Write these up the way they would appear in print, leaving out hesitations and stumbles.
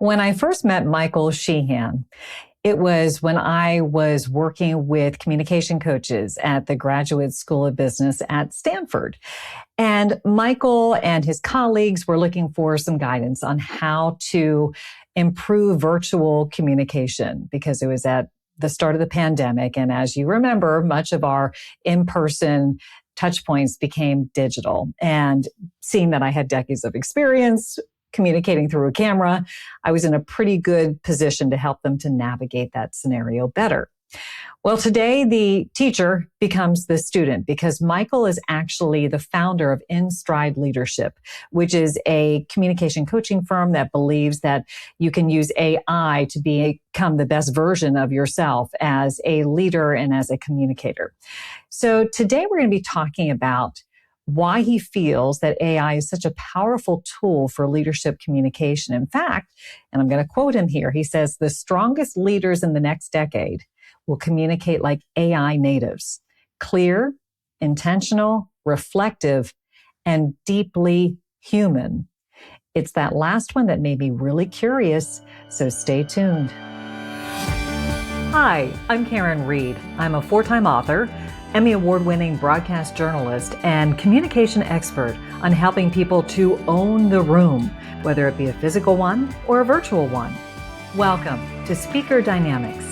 When I first met Michael Shehane, it was when I was working with communication coaches at the Graduate School of Business at Stanford. And Michael and his colleagues were looking for some guidance on how to improve virtual communication because it was at the start of the pandemic. And as you remember, much of our in-person touch points became digital. And seeing that I had decades of experience communicating through a camera, I was in a pretty good position to help them to navigate that scenario better. Well, today the teacher becomes the student because Michael is actually the founder of InStride Leadership, which is a communication coaching firm that believes that you can use AI to become the best version of yourself as a leader and as a communicator. So today we're going to be talking about why he feels that AI is such a powerful tool for leadership communication. In fact, and I'm going to quote him here, he says, the strongest leaders in the next decade will communicate like AI natives, clear, intentional, reflective, and deeply human. It's that last one that made me really curious, so stay tuned. Hi, I'm Karin Reed. I'm a 4-time author, Emmy Award-winning broadcast journalist, and communication expert on helping people to own the room, whether it be a physical one or a virtual one. Welcome to Speaker Dynamics.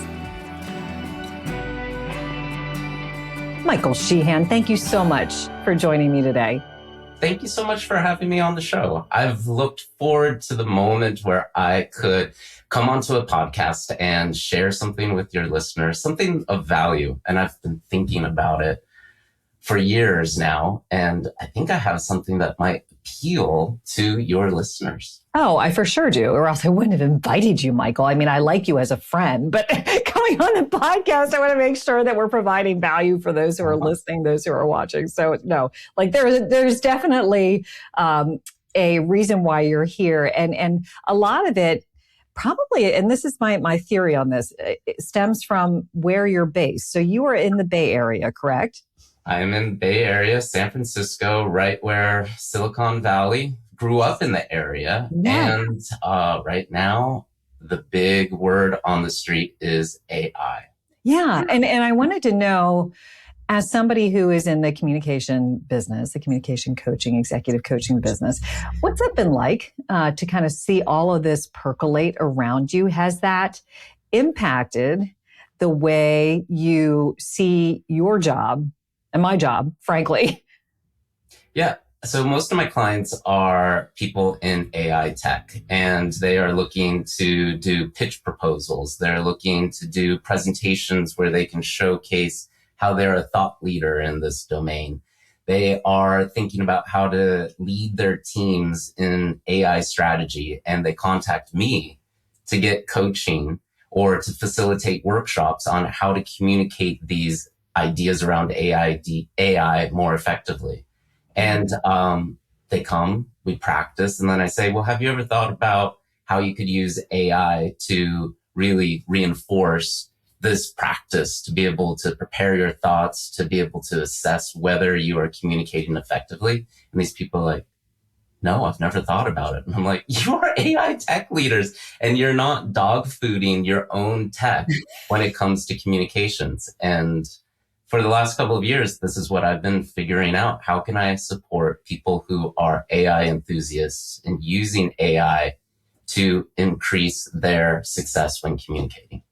Michael Shehane, thank you so much for joining me today. Thank you so much for having me on the show. I've looked forward to the moment where I could come onto a podcast and share something with your listeners, something of value. And I've been thinking about it for years now. And I think I have something that might appeal to your listeners. Oh, I for sure do, or else I wouldn't have invited you, Michael. I mean, I like you as a friend, but coming on the podcast, I want to make sure that we're providing value for those who are listening, those who are watching. So no, like there's definitely a reason why you're here. And a lot of it probably, and this is my theory on this, it stems from where you're based. So you are in the Bay Area, correct? I'm in Bay Area, San Francisco, right where Silicon Valley grew up in the area. Yeah. And right now, the big word on the street is AI. Yeah. And I wanted to know, as somebody who is in the communication business, the communication coaching, executive coaching business, what's it been like to kind of see all of this percolate around you? Has that impacted the way you see your job and my job, frankly? Yeah. So most of my clients are people in AI tech, and they are looking to do pitch proposals. They're looking to do presentations where they can showcase how they're a thought leader in this domain. They are thinking about how to lead their teams in AI strategy, and they contact me to get coaching or to facilitate workshops on how to communicate these ideas around AI more effectively. And they come, we practice, and then I say, well, have you ever thought about how you could use AI to really reinforce this practice, to be able to prepare your thoughts, to be able to assess whether you are communicating effectively? And these people are like, no, I've never thought about it. And I'm like, you are AI tech leaders, and you're not dog fooding your own tech when it comes to communications. And for the last couple of years, this is what I've been figuring out. How can I support people who are AI enthusiasts in using AI to increase their success when communicating?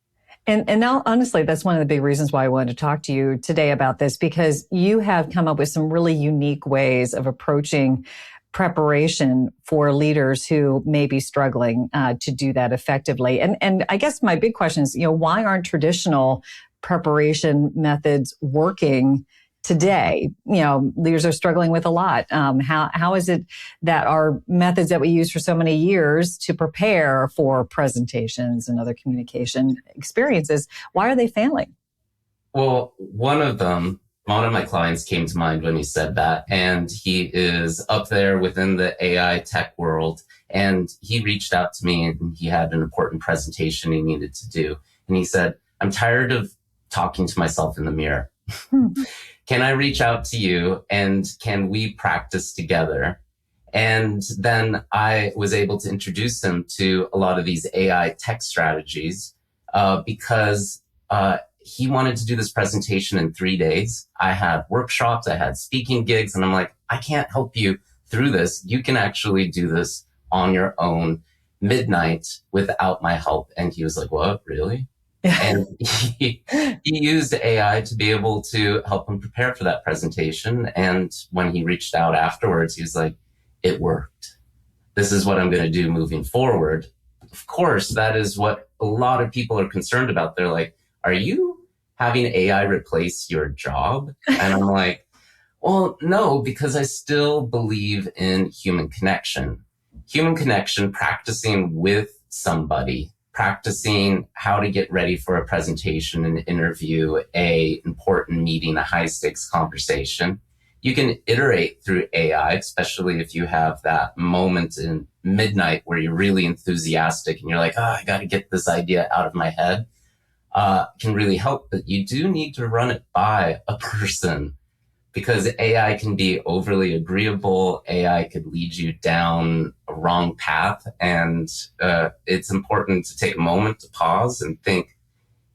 And now, honestly, that's one of the big reasons why I wanted to talk to you today about this, because you have come up with some really unique ways of approaching preparation for leaders who may be struggling to do that effectively. And I guess my big question is, why aren't traditional preparation methods working today? Leaders are struggling with a lot. How is it that our methods that we use for so many years to prepare for presentations and other communication experiences, why are they failing? Well, one of my clients came to mind when he said that, and he is up there within the AI tech world, and he reached out to me and he had an important presentation he needed to do. And he said, I'm tired of talking to myself in the mirror. Can I reach out to you and can we practice together And then I was able to introduce him to a lot of these AI tech strategies because he wanted to do this presentation in 3 days. I had workshops, I had speaking gigs, and I'm like, I can't help you through this. You can actually do this on your own midnight without my help. And he was like, what, really? And he used AI to be able to help him prepare for that presentation. And when he reached out afterwards, he was like, it worked. This is what I'm going to do moving forward. Of course, that is what a lot of people are concerned about. They're like, are you having AI replace your job? And I'm like, well, no, because I still believe in human connection. Human connection, practicing with somebody, practicing how to get ready for a presentation, an interview, a important meeting, a high stakes conversation. You can iterate through AI, especially if you have that moment in midnight where you're really enthusiastic and you're like, oh, I got to get this idea out of my head. Can really help, but you do need to run it by a person because AI can be overly agreeable. AI could lead you down a wrong path. And it's important to take a moment to pause and think,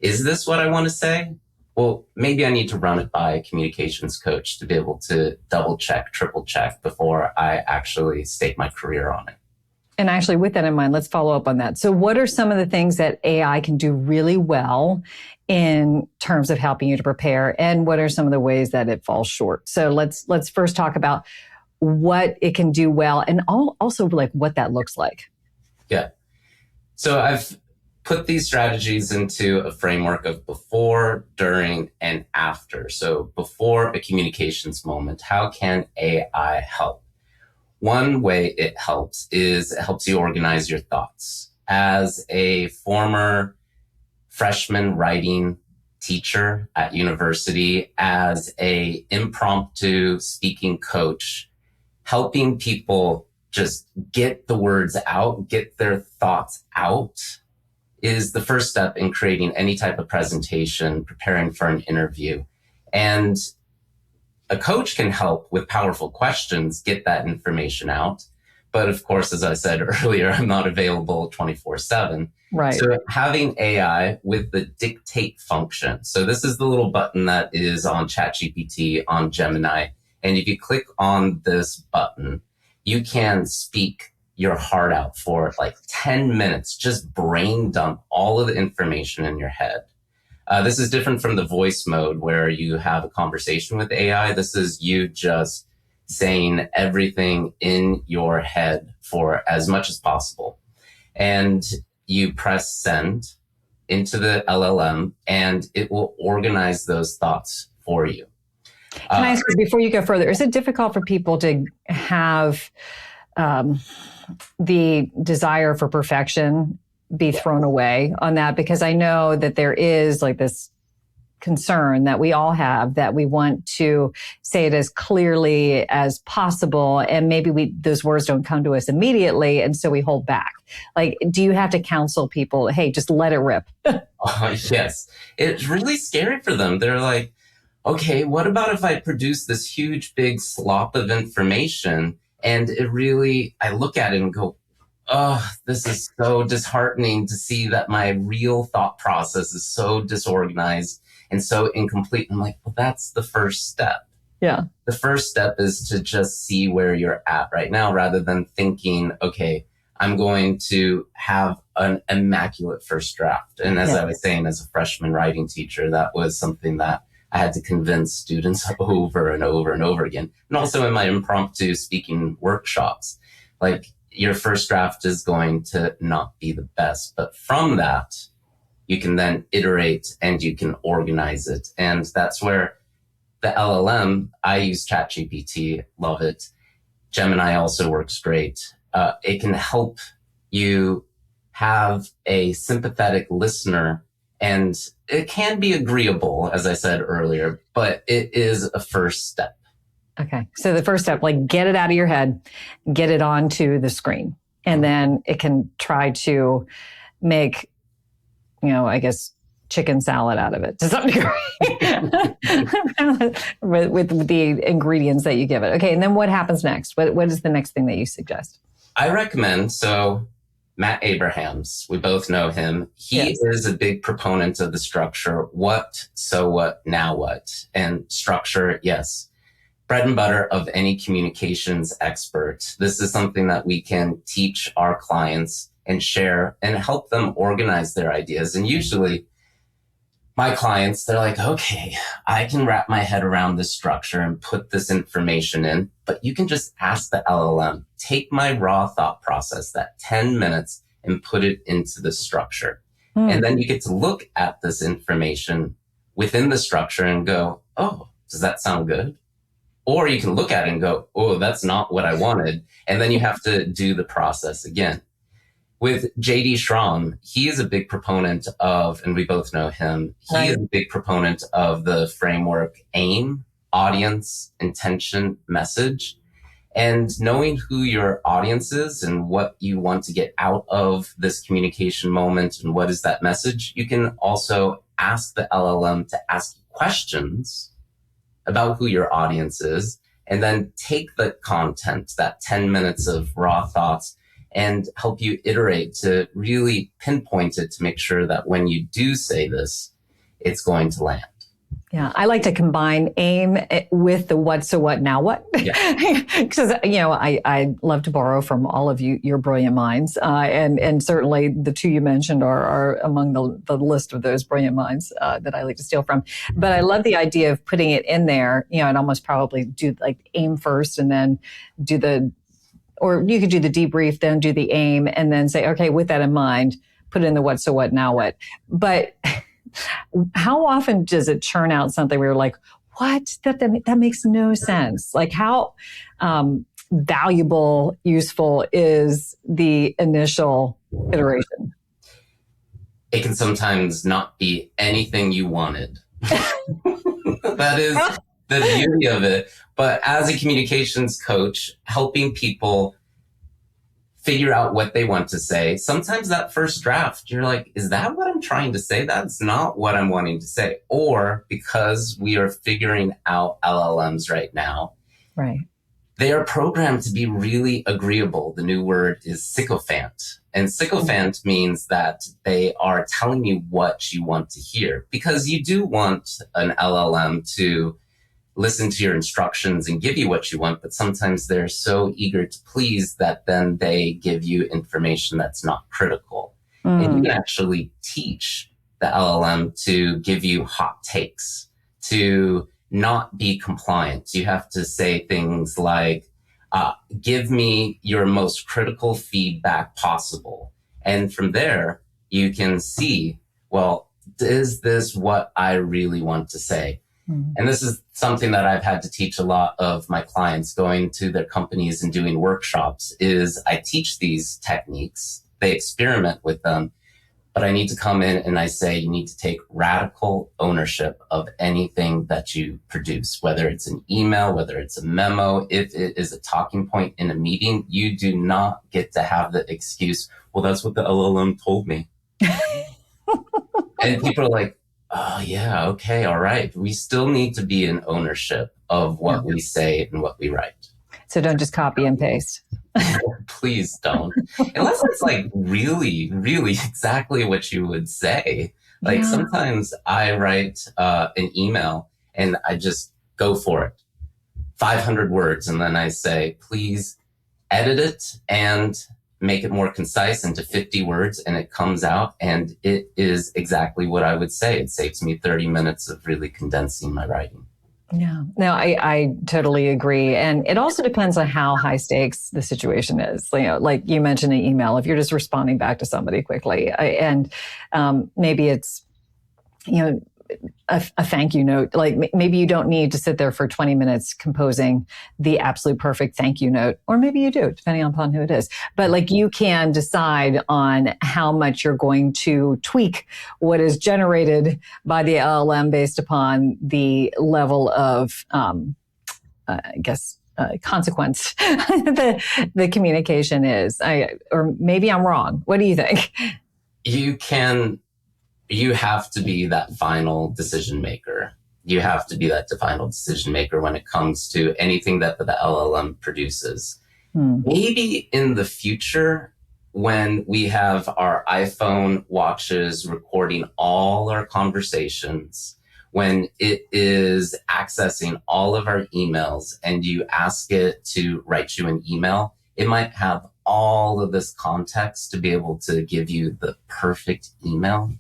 is this what I want to say? Well, maybe I need to run it by a communications coach to be able to double check, triple check before I actually stake my career on it. And actually, with that in mind, let's follow up on that. So what are some of the things that AI can do really well in terms of helping you to prepare? And what are some of the ways that it falls short? So let's first talk about what it can do well and also like what that looks like. Yeah. So I've put these strategies into a framework of before, during, and after. So before a communications moment, how can AI help? One way it helps is it helps you organize your thoughts. As a former freshman writing teacher at university, as a impromptu speaking coach, helping people just get the words out, get their thoughts out is the first step in creating any type of presentation, preparing for an interview. And a coach can help with powerful questions, get that information out. But of course, as I said earlier, I'm not available 24/7. Right. So having AI with the dictate function. So this is the little button that is on ChatGPT, on Gemini. And if you click on this button, you can speak your heart out for like 10 minutes, just brain dump all of the information in your head. This is different from the voice mode where you have a conversation with AI. This is you just saying everything in your head for as much as possible. And you press send into the LLM and it will organize those thoughts for you. Can I ask you, before you go further, is it difficult for people to have the desire for perfection be thrown away on that? Because I know that there is like this concern that we all have that we want to say it as clearly as possible. And maybe those words don't come to us immediately. And so we hold back. Like, do you have to counsel people, hey, just let it rip? Yes. It's really scary for them. They're like, okay, what about if I produce this huge, big slop of information and I look at it and go, oh, this is so disheartening to see that my real thought process is so disorganized and so incomplete. I'm like, well, that's the first step. Yeah. The first step is to just see where you're at right now rather than thinking, okay, I'm going to have an immaculate first draft. And as I was saying, as a freshman writing teacher, that was something that I had to convince students over and over and over again. And also in my impromptu speaking workshops, like your first draft is going to not be the best. But from that, you can then iterate and you can organize it. And that's where the LLM, I use ChatGPT, love it. Gemini also works great. It can help you have a sympathetic listener, and it can be agreeable, as I said earlier, but it is a first step. Okay. So the first step, like get it out of your head, get it onto the screen, and then it can try to make, I guess, chicken salad out of it to some degree with the ingredients that you give it. Okay. And then what happens next? What is the next thing that you suggest? I recommend, so Matt Abrahams, we both know him. He is a big proponent of the structure. What, so what, now what? And structure, yes. Bread and butter of any communications expert. This is something that we can teach our clients and share and help them organize their ideas. And usually my clients, they're like, okay, I can wrap my head around this structure and put this information in, but you can just ask the LLM, take my raw thought process, that 10 minutes, and put it into the structure. And then you get to look at this information within the structure and go, oh, does that sound good? Or you can look at it and go, oh, that's not what I wanted. And then you have to do the process again. With JD Schramm, he is a big proponent of, and we both know him, he is a big proponent of the framework AIM, audience, intention, message. And knowing who your audience is and what you want to get out of this communication moment and what is that message, you can also ask the LLM to ask questions about who your audience is, and then take the content, that 10 minutes of raw thoughts, and help you iterate to really pinpoint it to make sure that when you do say this, it's going to land. Yeah, I like to combine AIM with the what, so what, now what? Because, I love to borrow from all of you, your brilliant minds. And certainly the two you mentioned are among the list of those brilliant minds that I like to steal from. But I love the idea of putting it in there, and almost probably do like AIM first and then or you could do the debrief, then do the AIM, and then say, okay, with that in mind, put in the what, so what, now what? But how often does it churn out something where you're like, what? That makes no sense. Like how valuable, useful is the initial iteration? It can sometimes not be anything you wanted. That is the beauty of it. But as a communications coach, helping people figure out what they want to say, sometimes that first draft, you're like, is that what I'm trying to say? That's not what I'm wanting to say. Or because we are figuring out LLMs right now, they are programmed to be really agreeable. The new word is sycophant. And sycophant means that they are telling you what you want to hear, because you do want an LLM to listen to your instructions and give you what you want, but sometimes they're so eager to please that then they give you information that's not critical. And you can actually teach the LLM to give you hot takes, to not be compliant. You have to say things like, give me your most critical feedback possible. And from there, you can see, well, is this what I really want to say? And this is something that I've had to teach a lot of my clients going to their companies and doing workshops is I teach these techniques, they experiment with them, but I need to come in and I say, you need to take radical ownership of anything that you produce, whether it's an email, whether it's a memo, if it is a talking point in a meeting, you do not get to have the excuse, well, that's what the LLM told me. And people are like, oh, yeah, okay, all right. We still need to be in ownership of what we say and what we write. So don't just copy and paste. Please don't. Unless it's like really, really exactly what you would say. Like sometimes I write an email and I just go for it. 500 words. And then I say, please edit it and make it more concise into 50 words, and it comes out and it is exactly what I would say. It saves me 30 minutes of really condensing my writing. Yeah, no, I totally agree. And it also depends on how high stakes the situation is. Like you mentioned an email, if you're just responding back to somebody quickly and maybe it's, a thank you note, like maybe you don't need to sit there for 20 minutes composing the absolute perfect thank you note, or maybe you do, depending upon who it is. But like you can decide on how much you're going to tweak what is generated by the LLM based upon the level of, consequence the communication is. Or maybe I'm wrong. What do you think? You can you have to be that final decision maker. You have to be that final decision maker when it comes to anything that the LLM produces. Maybe in the future, when we have our iPhone watches recording all our conversations, when it is accessing all of our emails and you ask it to write you an email, it might have all of this context to be able to give you the perfect email.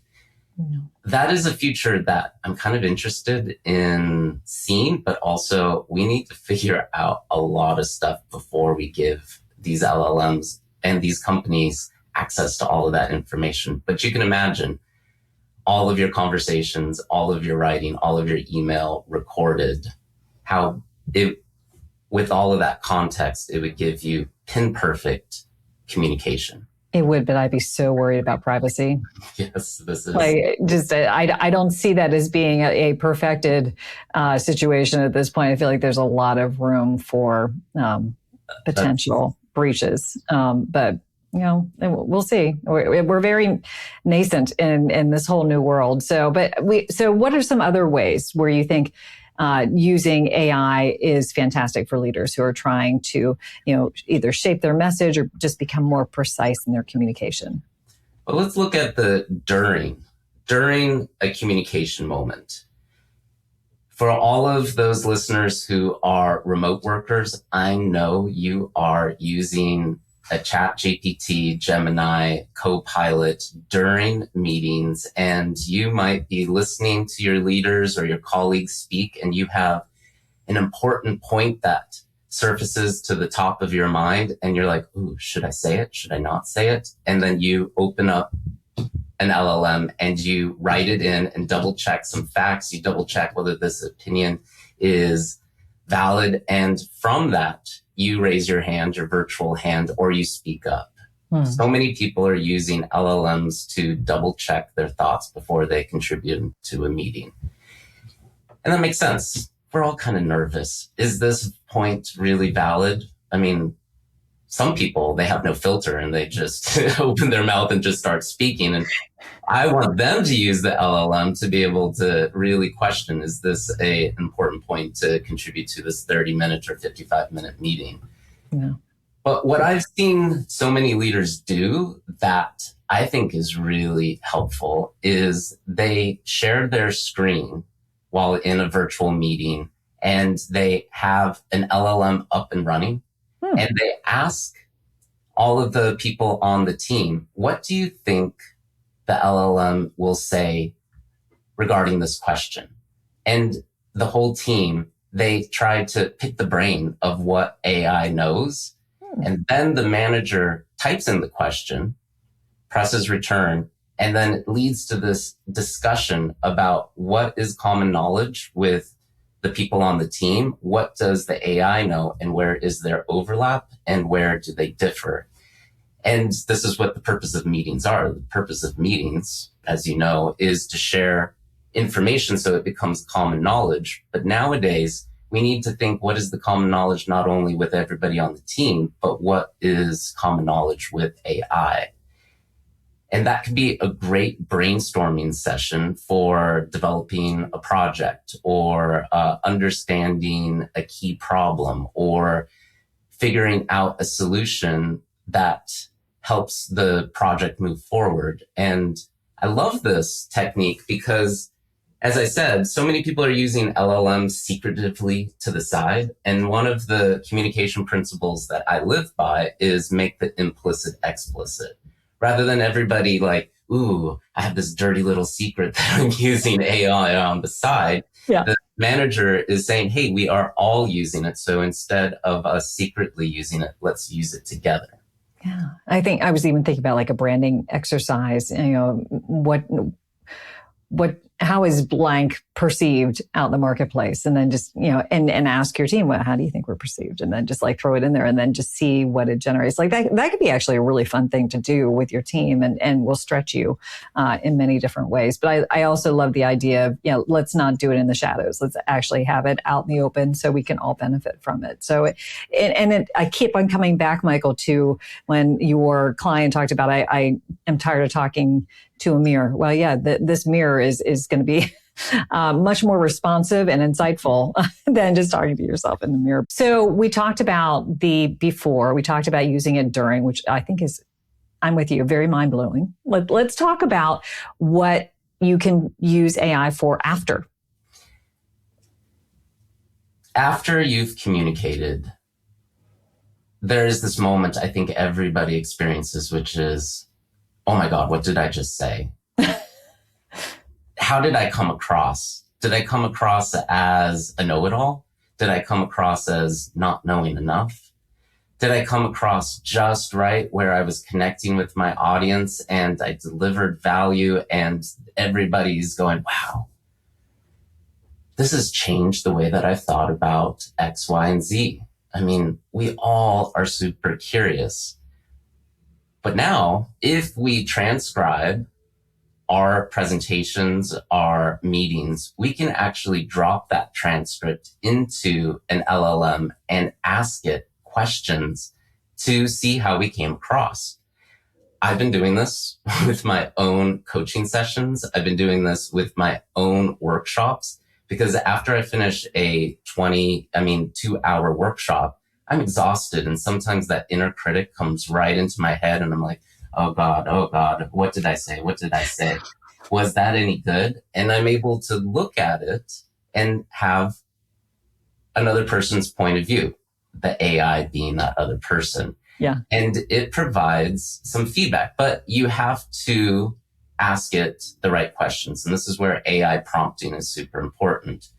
No. That is a future that I'm kind of interested in seeing, but also we need to figure out a lot of stuff before we give these LLMs and these companies access to all of that information. But you can imagine all of your conversations, all of your writing, all of your email recorded, how it, with all of that context, it would give you pin perfect communication. It would, but I'd be so worried about privacy. Yes, this is I don't see that as being a perfected situation at this point. I feel like there's a lot of room for potential breaches, but we'll see. We're very nascent in this whole new world. So what are some other ways where you think using AI is fantastic for leaders who are trying to, either shape their message or just become more precise in their communication? Well, let's look at the during a communication moment. For all of those listeners who are remote workers, I know you are using a ChatGPT, Gemini, Copilot during meetings, and you might be listening to your leaders or your colleagues speak, and you have an important point that surfaces to the top of your mind, and you're like, ooh, should I say it? Should I not say it? And then you open up an LLM and you write it in and double check some facts. You double check whether this opinion is valid. And from that, you raise your hand, your virtual hand, or you speak up. So many people are using LLMs to double check their thoughts before they contribute to a meeting. And that makes sense. We're all kind of nervous. Is this point really valid? I mean, some people, they have no filter and they just open their mouth and just start speaking. And I want them to use the LLM to be able to really question, is this an important point to contribute to this 30-minute or 55-minute meeting? Yeah. But what I've seen so many leaders do that I think is really helpful is they share their screen while in a virtual meeting and they have an LLM up and running. And they ask all of the people on the team, what do you think the LLM will say regarding this question? And the whole team, they try to pick the brain of what AI knows. And then the manager types in the question, presses return, and then it leads to this discussion about what is common knowledge with the people on the team, what does the AI know, and where is their overlap, and where do they differ? And this is what the purpose of meetings are. The purpose of meetings, as you know, is to share information so it becomes common knowledge. But nowadays, we need to think, what is the common knowledge not only with everybody on the team, but what is common knowledge with AI? And that could be a great brainstorming session for developing a project or understanding a key problem or figuring out a solution that helps the project move forward. And I love this technique because, as I said, so many people are using LLMs secretively to the side. And one of the communication principles that I live by is make the implicit explicit. Rather than everybody like, ooh, I have this dirty little secret that I'm using AI on the side. Yeah. The manager is saying, hey, we are all using it. So instead of us secretly using it, let's use it together. Yeah. I think I was even thinking about like a branding exercise, what how is blank perceived out in the marketplace? And then just, and ask your team, well, how do you think we're perceived? And then just like throw it in there and then just see what it generates. Like that could be actually a really fun thing to do with your team and will stretch you in many different ways. But I also love the idea of, let's not do it in the shadows. Let's actually have it out in the open so we can all benefit from it. So, I keep on coming back, Michael, to when your client talked about, I am tired of talking to a mirror. Well, yeah, this mirror is going to be much more responsive and insightful than just talking to yourself in the mirror. So we talked about the before, we talked about using it during, which I think is, I'm with you, very mind blowing. Let's talk about what you can use AI for after. After you've communicated, there is this moment I think everybody experiences, which is, oh my God, what did I just say? How did I come across? Did I come across as a know-it-all? Did I come across as not knowing enough? Did I come across just right where I was connecting with my audience and I delivered value and everybody's going, wow, this has changed the way that I thought about X, Y, and Z. I mean, we all are super curious. But now, if we transcribe our presentations, our meetings, we can actually drop that transcript into an LLM and ask it questions to see how we came across. I've been doing this with my own coaching sessions. I've been doing this with my own workshops because after I finish a 2-hour workshop, I'm exhausted. And sometimes that inner critic comes right into my head and I'm like, oh God, what did I say? What did I say? Was that any good? And I'm able to look at it and have another person's point of view, the AI being that other person. Yeah. And it provides some feedback, but you have to ask it the right questions. And this is where AI prompting is super important.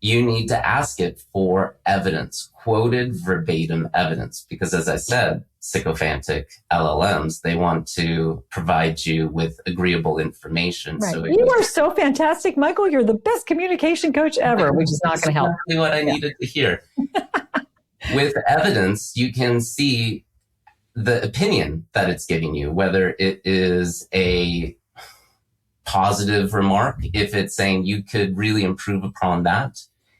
You need to ask it for evidence, quoted verbatim evidence, because as I said, sycophantic LLMs, they want to provide you with agreeable information. Right. So you are so fantastic, Michael. You're the best communication coach ever, which is not going to help. Exactly what I needed to hear. With evidence, you can see the opinion that it's giving you, whether it is a positive remark, if it's saying you could really improve upon that.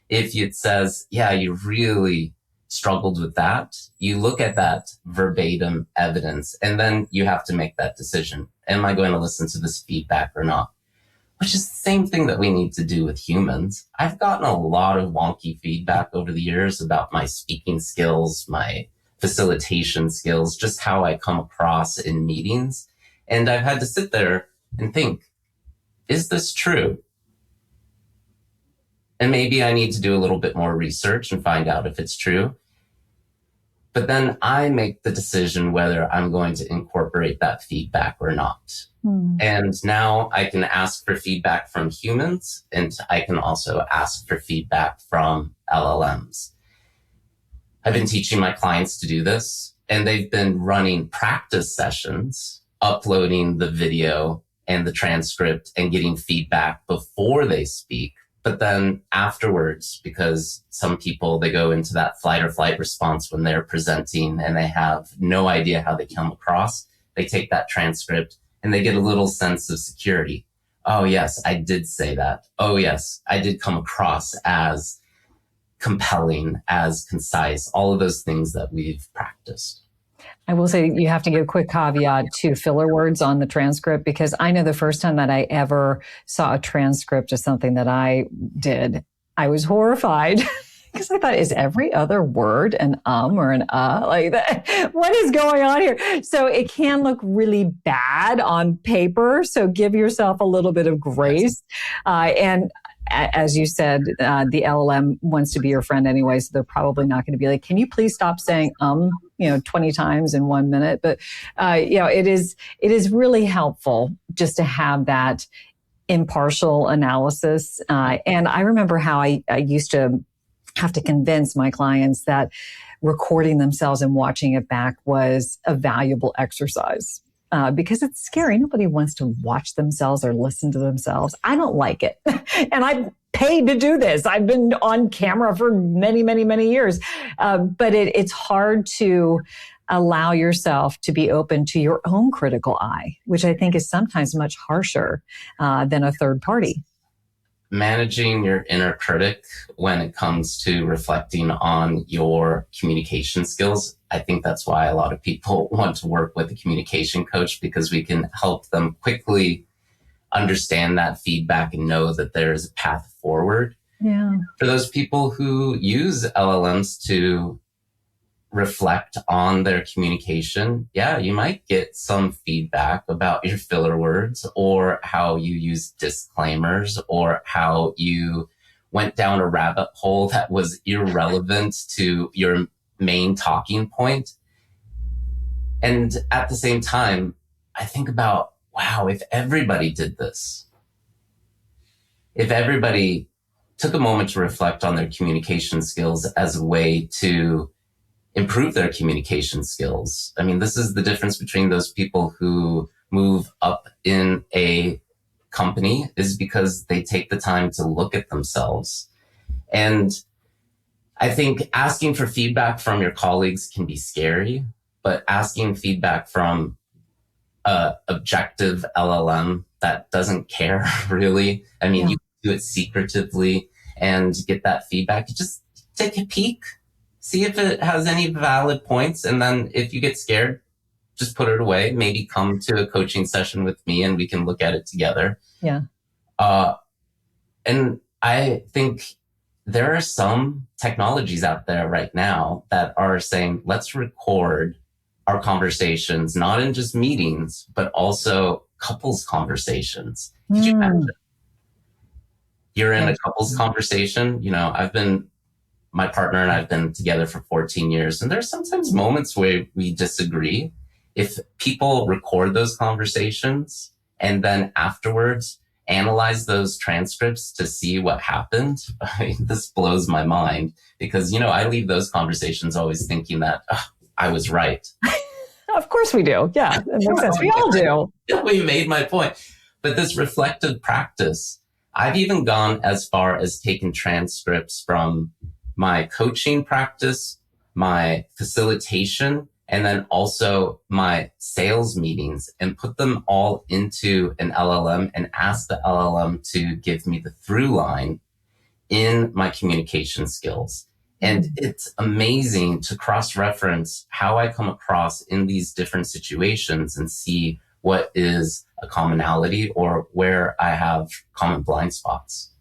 If it says, yeah, you really struggled with that, you look at that verbatim evidence and then you have to make that decision. Am I going to listen to this feedback or not? Which is the same thing that we need to do with humans. I've gotten a lot of wonky feedback over the years about my speaking skills, my facilitation skills, just how I come across in meetings. And I've had to sit there and think, is this true? And maybe I need to do a little bit more research and find out if it's true. But then I make the decision whether I'm going to incorporate that feedback or not. And now I can ask for feedback from humans, and I can also ask for feedback from LLMs. I've been teaching my clients to do this, and they've been running practice sessions, uploading the video and the transcript and getting feedback before they speak. But then afterwards, because some people, they go into that flight or flight response when they're presenting and they have no idea how they come across, they take that transcript and they get a little sense of security. Oh, yes, I did say that. Oh, yes, I did come across as compelling, as concise, all of those things that we've practiced. I will say you have to give a quick caveat to filler words on the transcript, because I know the first time that I ever saw a transcript of something that I did, I was horrified because I thought, is every other word an or an like that? What is going on here? So it can look really bad on paper. So give yourself a little bit of grace. And as you said, the LLM wants to be your friend anyway, so they're probably not going to be like, can you please stop saying 20 times in 1 minute? But it is really helpful just to have that impartial analysis. And I remember how I used to have to convince my clients that recording themselves and watching it back was a valuable exercise. because it's scary. Nobody wants to watch themselves or listen to themselves. I don't like it. And I'm paid to do this. I've been on camera for many, many, many years. But it's hard to allow yourself to be open to your own critical eye, which I think is sometimes much harsher than a third party. Managing your inner critic when it comes to reflecting on your communication skills. I think that's why a lot of people want to work with a communication coach, because we can help them quickly understand that feedback and know that there is a path forward. Yeah. For those people who use LLMs to reflect on their communication, yeah, you might get some feedback about your filler words or how you use disclaimers or how you went down a rabbit hole that was irrelevant to your main talking point. And at the same time, I think about, wow, if everybody did this, if everybody took a moment to reflect on their communication skills as a way to improve their communication skills. I mean, this is the difference between those people who move up in a company, is because they take the time to look at themselves. And I think asking for feedback from your colleagues can be scary, but asking feedback from an objective LLM that doesn't care really. I mean, you can do it secretively and get that feedback. Just take a peek. See if it has any valid points. And then if you get scared, just put it away. Maybe come to a coaching session with me and we can look at it together. Yeah. And I think there are some technologies out there right now that are saying, let's record our conversations, not in just meetings, but also couples conversations. Could you imagine? You're in a couples conversation. You know, my partner and I have been together for 14 years, and there's sometimes moments where we disagree. If people record those conversations and then afterwards analyze those transcripts to see what happened, I mean, this blows my mind, because, you know, I leave those conversations always thinking that I was right. Of course we do. Yeah, that makes sense. We all do. We made my point. But this reflective practice, I've even gone as far as taking transcripts from my coaching practice, my facilitation, and then also my sales meetings, and put them all into an LLM and ask the LLM to give me the through line in my communication skills. And it's amazing to cross-reference how I come across in these different situations and see what is a commonality or where I have common blind spots.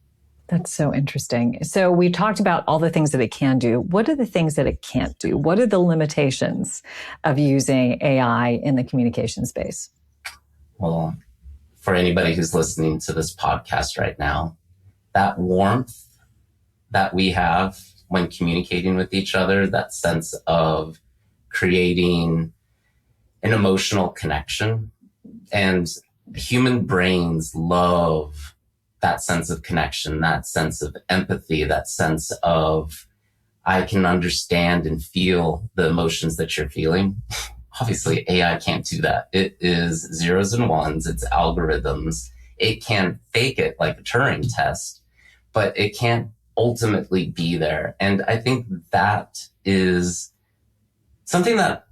That's so interesting. So we talked about all the things that it can do. What are the things that it can't do? What are the limitations of using AI in the communication space? Well, for anybody who's listening to this podcast right now, that warmth that we have when communicating with each other, that sense of creating an emotional connection, and human brains love that sense of connection, that sense of empathy, that sense of, I can understand and feel the emotions that you're feeling. Obviously, AI can't do that. It is zeros and ones. It's algorithms. It can fake it like a Turing test, but it can't ultimately be there. And I think that is something that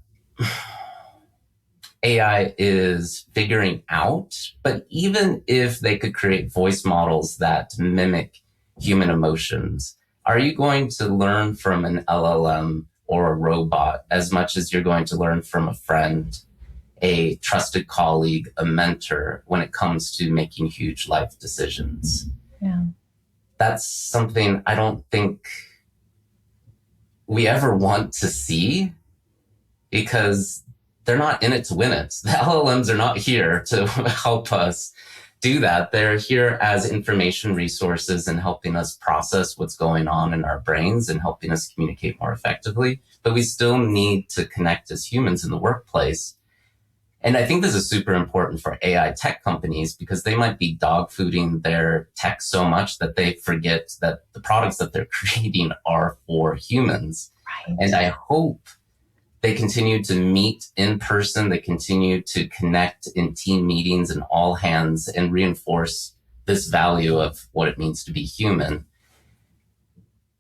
AI is figuring out. But even if they could create voice models that mimic human emotions, are you going to learn from an LLM or a robot as much as you're going to learn from a friend, a trusted colleague, a mentor, when it comes to making huge life decisions? Yeah. That's something I don't think we ever want to see, because they're not in it to win it. The LLMs are not here to help us do that. They're here as information resources and helping us process what's going on in our brains and helping us communicate more effectively. But we still need to connect as humans in the workplace. And I think this is super important for AI tech companies, because they might be dog fooding their tech so much that they forget that the products that they're creating are for humans. Right. And I hope They continue to meet in person. They continue to connect in team meetings and all hands and reinforce this value of what it means to be human.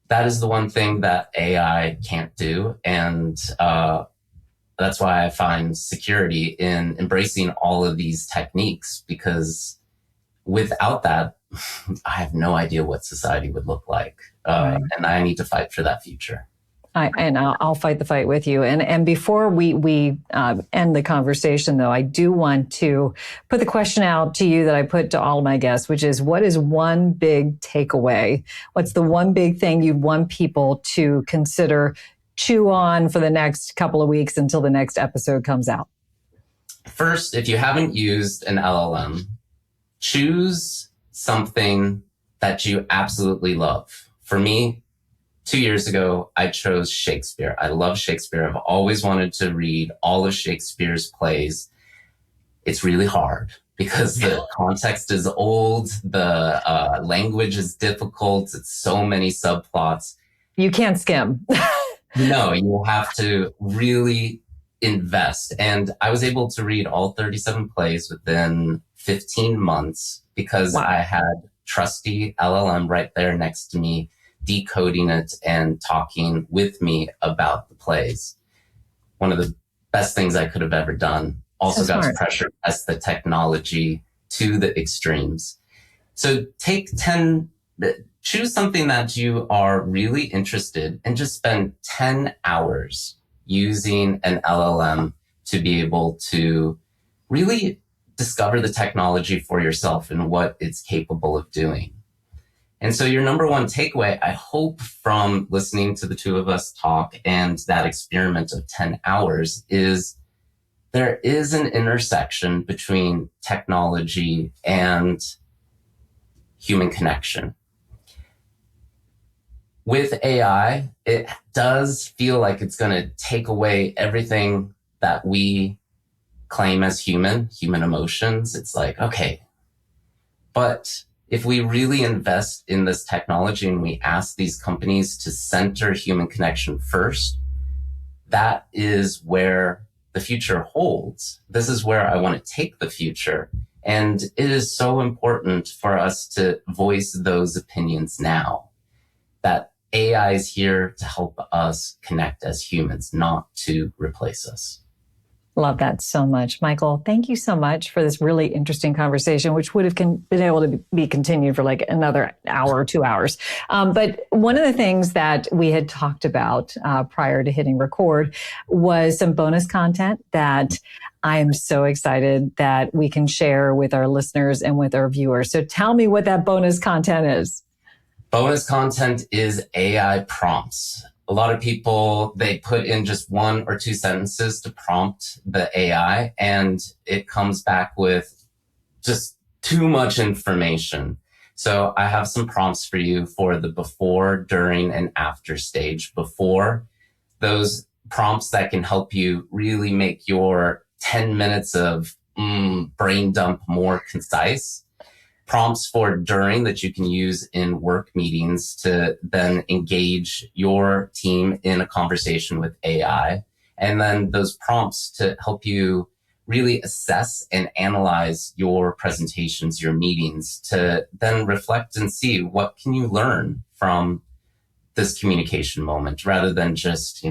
That is the one thing that AI can't do. And that's why I find security in embracing all of these techniques, because without that, I have no idea what society would look like. Right. And I need to fight for that future. I'll fight the fight with you. And before we end the conversation, though, I do want to put the question out to you that I put to all of my guests, which is, what is one big takeaway? What's the one big thing you'd want people to consider, chew on for the next couple of weeks until the next episode comes out? First, if you haven't used an LLM, choose something that you absolutely love. For me, 2 years ago, I chose Shakespeare. I love Shakespeare. I've always wanted to read all of Shakespeare's plays. It's really hard because the context is old. The language is difficult. It's so many subplots. You can't skim. No, you have to really invest. And I was able to read all 37 plays within 15 months because Wow. I had trusty LLM right there next to me, decoding it and talking with me about the plays. One of the best things I could have ever done. Also So got smart. to pressure test the technology to the extremes. So choose something that you are really interested in and just spend 10 hours using an LLM to be able to really discover the technology for yourself and what it's capable of doing. And so your number one takeaway, I hope, from listening to the two of us talk and that experiment of 10 hours is there is an intersection between technology and human connection. With AI, it does feel like it's going to take away everything that we claim as human emotions. It's like, okay, but if we really invest in this technology and we ask these companies to center human connection first, that is where the future holds. This is where I want to take the future. And it is so important for us to voice those opinions now, that AI is here to help us connect as humans, not to replace us. Love that so much. Michael, thank you so much for this really interesting conversation, which would have been able to be continued for like another hour or 2 hours. But one of the things that we had talked about prior to hitting record was some bonus content that I am so excited that we can share with our listeners and with our viewers. So tell me what that bonus content is. Bonus content is AI prompts. A lot of people, they put in just 1 or 2 sentences to prompt the AI, and it comes back with just too much information. So I have some prompts for you for the before, during, and after stage. Before, those prompts that can help you really make your 10 minutes of brain dump more concise. Prompts for during that you can use in work meetings to then engage your team in a conversation with AI. And then those prompts to help you really assess and analyze your presentations, your meetings, to then reflect and see what can you learn from this communication moment rather than just,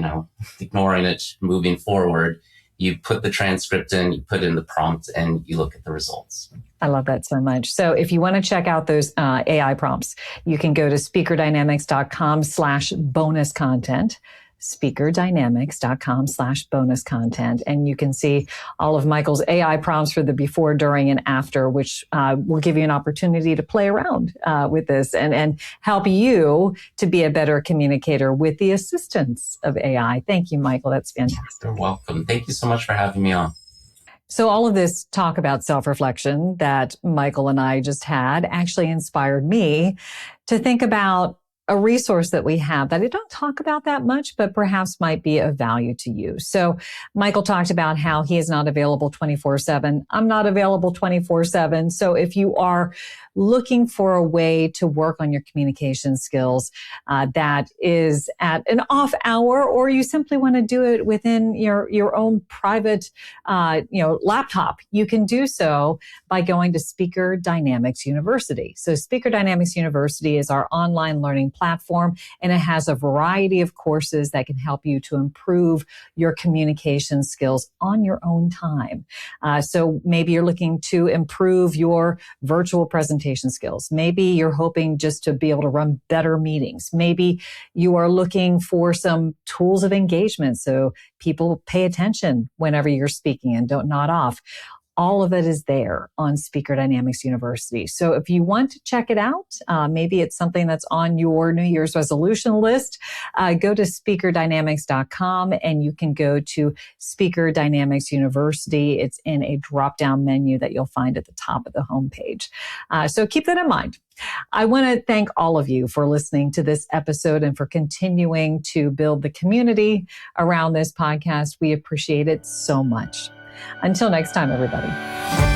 ignoring it, moving forward. You put the transcript in, you put in the prompt, and you look at the results. I love that so much. So if you want to check out those AI prompts, you can go to speakerdynamics.com/bonus content, speakerdynamics.com/bonus content. And you can see all of Michael's AI prompts for the before, during, and after, which will give you an opportunity to play around with this and help you to be a better communicator with the assistance of AI. Thank you, Michael. That's fantastic. You're welcome. Thank you so much for having me on. So all of this talk about self-reflection that Michael and I just had actually inspired me to think about a resource that we have that I don't talk about that much, but perhaps might be of value to you. So Michael talked about how he is not available 24/7. I'm not available 24/7. So if you are looking for a way to work on your communication skills that is at an off hour, or you simply want to do it within your own private laptop, you can do so by going to Speaker Dynamics University. So Speaker Dynamics University is our online learning platform, and it has a variety of courses that can help you to improve your communication skills on your own time. So maybe you're looking to improve your virtual presentation skills. Maybe you're hoping just to be able to run better meetings. Maybe you are looking for some tools of engagement so people pay attention whenever you're speaking and don't nod off. All of it is there on Speaker Dynamics University. So if you want to check it out, maybe it's something that's on your New Year's resolution list, go to speakerdynamics.com and you can go to Speaker Dynamics University. It's in a drop-down menu that you'll find at the top of the homepage. So keep that in mind. I want to thank all of you for listening to this episode and for continuing to build the community around this podcast. We appreciate it so much. Until next time, everybody.